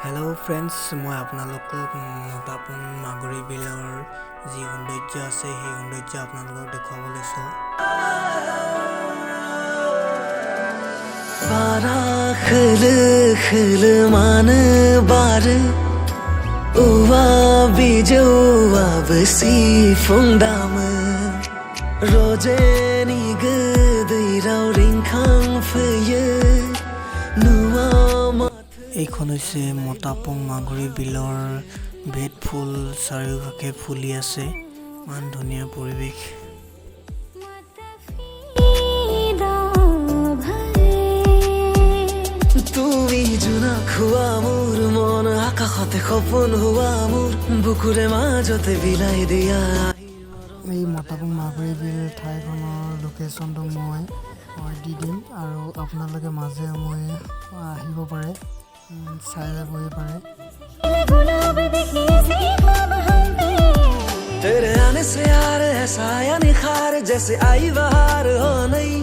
hello friends मैं आपनालोকক मोटापन मागुरी बिलर जी सौंदर्य আছে সেই সৌন্দর্য आपनालोকক দেখাবলৈ চাও बारा खल खल मान बार उवा बिजौवा बसी फुंदाम रोजे नि गोदैराव रिंखां फैयो नुवा এইখন হৈছে মোটাপং মাগুৰী বিলৰ ভেট ফুল চাৰিওকাষে ফুলি আছে মান ধুনীয়া পৰিৱেশ তুমি জোনা খোৱা মোৰ মন আকাশতে সপোন হোৱা মোৰ বুকুৰে মাজতে বিলাই দিয়া এই মোটাপং মাগুৰী বিল ঠাইখনৰ লোকেশ্যনটো মই দি দিম আৰু আপোনালোকে মাজে মই আহিব পাৰে চাই যাবই পাৰে तेरे आने से यार ऐसा या निखार जैसे आई बहार हो नहीं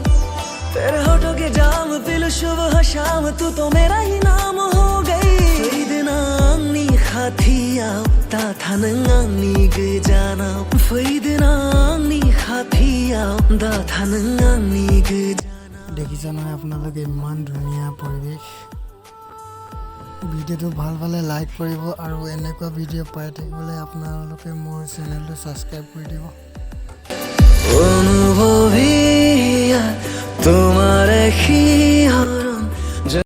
तेरे होठों के जाम पिल सुबह शाम तू तो मेरा ही नाम हो गई फैदनांगनी खाथियाव ता थानंगांगनी गजाना फैदनांगनी खाथियाव दा थानंगांगनी गजाना দেখিছে নহয় আপোনালোকে ইমান ধুনীয়া পৰিৱেশ ভিডিওটো ভাল পালে লাইক কৰিব আৰু এনেকুৱা ভিডিও পাই থাকিবলৈ আপোনালোকে মোৰ চেনেলটো সাবস্ক্ৰাইব কৰি দিব অনুভৱিয়া তোমাৰ